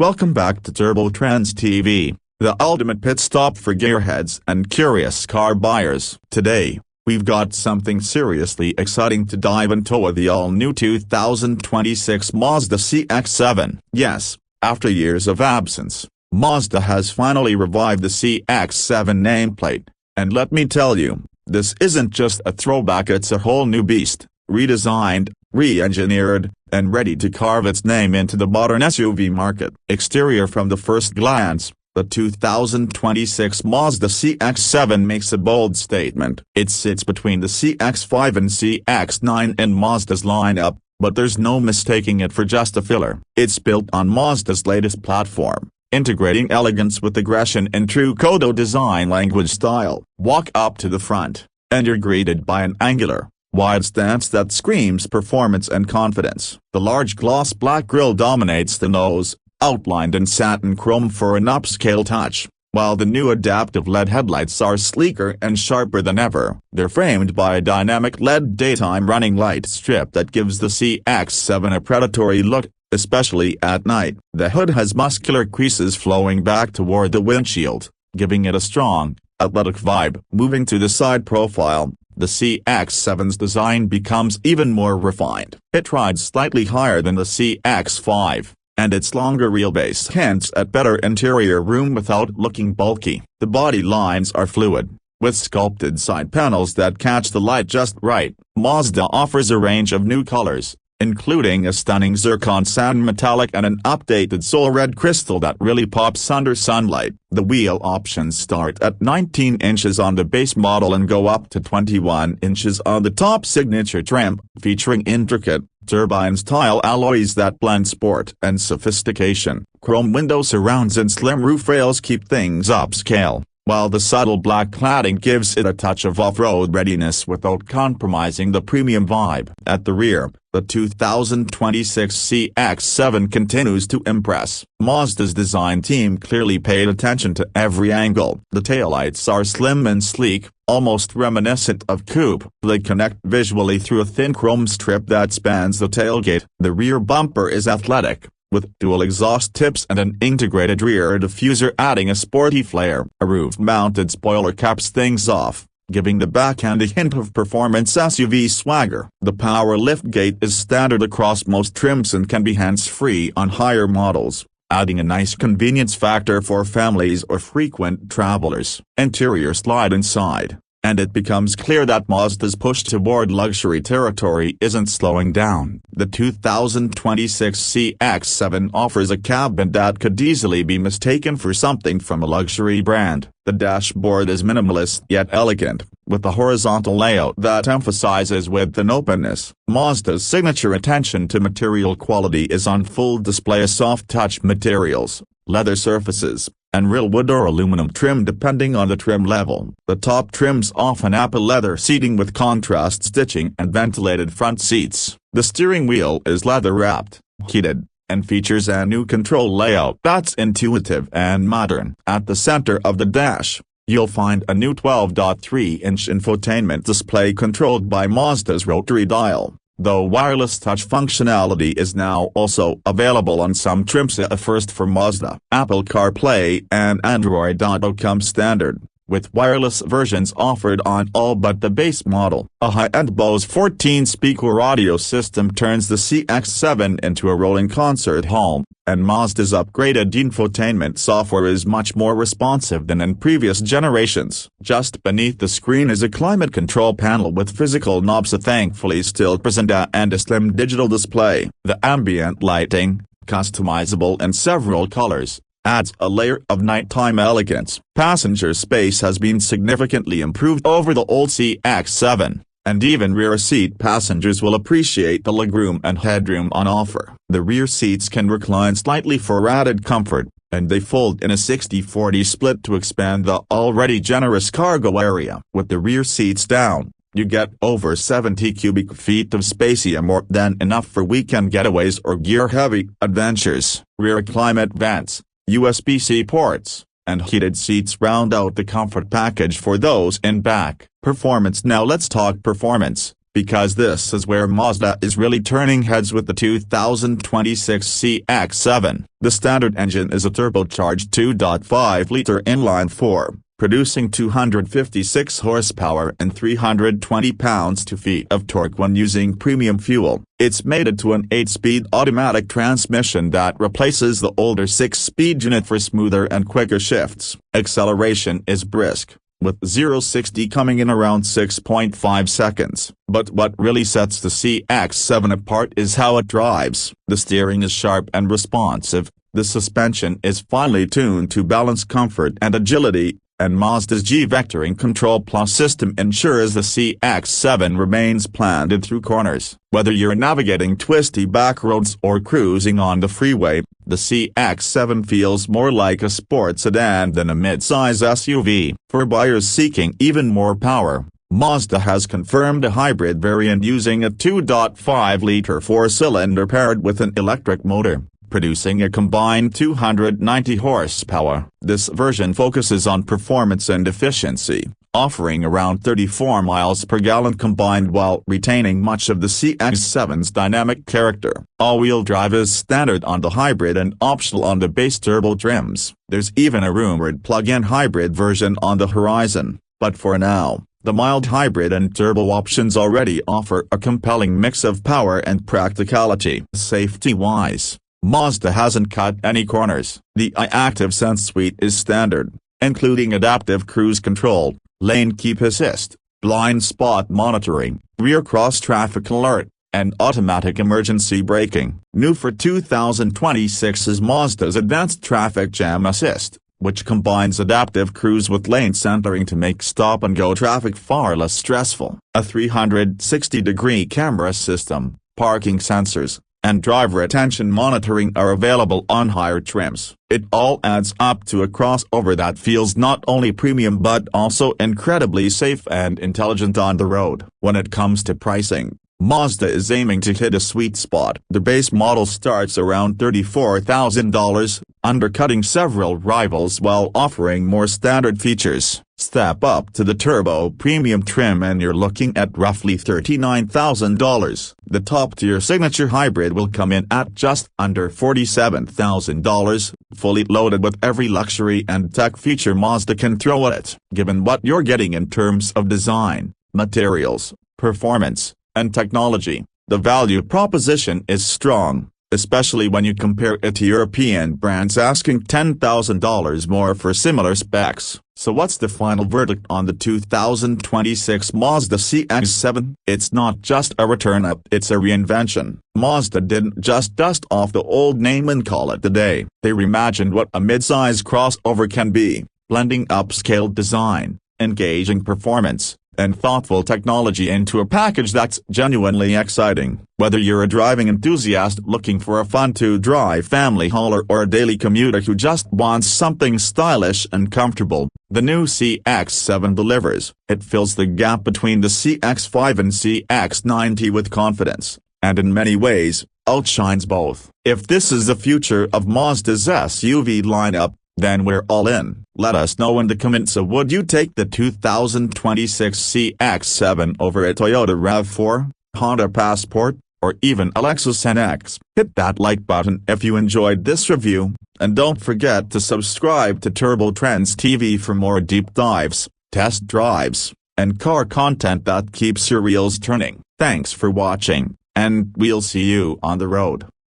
Welcome back to Trendz TV, the ultimate pit stop for gearheads and curious car buyers. Today, we've got something seriously exciting to dive into with the all-new 2026 Mazda CX-7. Yes, after years of absence, Mazda has finally revived the CX-7 nameplate, and let me tell you, this isn't just a throwback, it's a whole new beast, redesigned, re-engineered, and ready to carve its name into the modern SUV market. Exterior. From the first glance, the 2026 Mazda CX-7 makes a bold statement. It sits between the CX-5 and CX-9 in Mazda's lineup, but there's no mistaking it for just a filler. It's built on Mazda's latest platform, integrating elegance with aggression in true Kodo design language style. Walk up to the front, and you're greeted by an angular, wide stance that screams performance and confidence. The large gloss black grille dominates the nose, outlined in satin chrome for an upscale touch, while the new adaptive LED headlights are sleeker and sharper than ever. They're framed by a dynamic LED daytime running light strip that gives the CX-7 a predatory look, especially at night. The hood has muscular creases flowing back toward the windshield, giving it a strong, athletic vibe. Moving to the side profile, the CX-7's design becomes even more refined. It rides slightly higher than the CX-5, and its longer wheelbase hints at better interior room without looking bulky. The body lines are fluid, with sculpted side panels that catch the light just right. Mazda offers a range of new colors, including a stunning zircon satin metallic and an updated soul red crystal that really pops under sunlight. The wheel options start at 19 inches on the base model and go up to 21 inches on the top signature trim, featuring intricate, turbine-style alloys that blend sport and sophistication. Chrome window surrounds and slim roof rails keep things upscale, while the subtle black cladding gives it a touch of off-road readiness without compromising the premium vibe. At the rear, the 2026 CX-7 continues to impress. Mazda's design team clearly paid attention to every angle. The taillights are slim and sleek, almost reminiscent of coupe. They connect visually through a thin chrome strip that spans the tailgate. The rear bumper is athletic, with dual exhaust tips and an integrated rear diffuser adding a sporty flair. A roof-mounted spoiler caps things off, giving the back end a hint of performance SUV swagger. The power liftgate is standard across most trims and can be hands-free on higher models, adding a nice convenience factor for families or frequent travelers. Interior. Slide inside, and it becomes clear that Mazda's push toward luxury territory isn't slowing down. The 2026 CX-7 offers a cabin that could easily be mistaken for something from a luxury brand. The dashboard is minimalist yet elegant, with a horizontal layout that emphasizes width and openness. Mazda's signature attention to material quality is on full display: soft-touch materials, leather surfaces, and real wood or aluminum trim depending on the trim level. The top trims often apple leather seating with contrast stitching and ventilated front seats. The steering wheel is leather-wrapped, heated, and features a new control layout that's intuitive and modern. At the center of the dash, you'll find a new 12.3-inch infotainment display controlled by Mazda's rotary dial, though wireless touch functionality is now also available on some trims, a first for Mazda. Apple CarPlay and Android Auto come standard, with wireless versions offered on all but the base model. A high-end Bose 14-speaker audio system turns the CX-7 into a rolling concert hall, and Mazda's upgraded infotainment software is much more responsive than in previous generations. Just beneath the screen is a climate control panel with physical knobs, thankfully still present, and a slim digital display. The ambient lighting, customizable in several colors, adds a layer of nighttime elegance. Passenger space has been significantly improved over the old CX-7, and even rear seat passengers will appreciate the legroom and headroom on offer. The rear seats can recline slightly for added comfort, and they fold in a 60-40 split to expand the already generous cargo area. With the rear seats down, you get over 70 cubic feet of space, more than enough for weekend getaways or gear-heavy adventures. Rear climate vents, USB-C ports, and heated seats round out the comfort package for those in back. Performance. Now let's talk performance. because this is where Mazda is really turning heads with the 2026 CX-7. The standard engine is a turbocharged 2.5-liter inline-4, producing 256 horsepower and 320 pounds-feet of torque when using premium fuel. It's mated to an 8-speed automatic transmission that replaces the older 6-speed unit for smoother and quicker shifts. Acceleration is brisk, with 0-60 coming in around 6.5 seconds. But what really sets the CX-7 apart is how it drives. The steering is sharp and responsive, the suspension is finely tuned to balance comfort and agility, and Mazda's G-Vectoring Control Plus system ensures the CX-7 remains planted through corners. Whether you're navigating twisty back roads or cruising on the freeway, the CX-7 feels more like a sports sedan than a mid-size SUV. For buyers seeking even more power, Mazda has confirmed a hybrid variant using a 2.5-liter 4-cylinder paired with an electric motor, producing a combined 290 horsepower. This version focuses on performance and efficiency, offering around 34 miles per gallon combined while retaining much of the CX-7's dynamic character. All-wheel drive is standard on the hybrid and optional on the base turbo trims. There's even a rumored plug-in hybrid version on the horizon, but for now, the mild hybrid and turbo options already offer a compelling mix of power and practicality. Safety-wise, Mazda hasn't cut any corners. The iActive Sense suite is standard, including adaptive cruise control, lane keep assist, blind spot monitoring, rear cross-traffic alert, and automatic emergency braking. New for 2026 is Mazda's Advanced Traffic Jam Assist, which combines adaptive cruise with lane centering to make stop-and-go traffic far less stressful. A 360-degree camera system, parking sensors, and driver attention monitoring are available on higher trims. It all adds up to a crossover that feels not only premium but also incredibly safe and intelligent on the road. When it comes to pricing, Mazda is aiming to hit a sweet spot. The base model starts around $34,000, undercutting several rivals while offering more standard features. Step up to the turbo premium trim and you're looking at roughly $39,000. The top-tier signature hybrid will come in at just under $47,000, fully loaded with every luxury and tech feature Mazda can throw at it. Given what you're getting in terms of design, materials, performance, and technology, the value proposition is strong, especially when you compare it to European brands asking $10,000 more for similar specs. So what's the final verdict on the 2026 Mazda CX-7? It's not just a return-up, it's a reinvention. Mazda didn't just dust off the old name and call it a day. They reimagined what a mid-size crossover can be, blending upscale design, engaging performance, and thoughtful technology into a package that's genuinely exciting. Whether you're a driving enthusiast looking for a fun-to-drive family hauler or a daily commuter who just wants something stylish and comfortable, the new CX-7 delivers. It fills the gap between the CX-5 and CX-90 with confidence, and in many ways, outshines both. If this is the future of Mazda's SUV lineup, then we're all in. Let us know in the comments. So would you take the 2026 CX-7 over a Toyota RAV4, Honda Passport, or even a Lexus NX? Hit that like button if you enjoyed this review, and don't forget to subscribe to Trendz TV for more deep dives, test drives, and car content that keeps your wheels turning. Thanks for watching, and we'll see you on the road.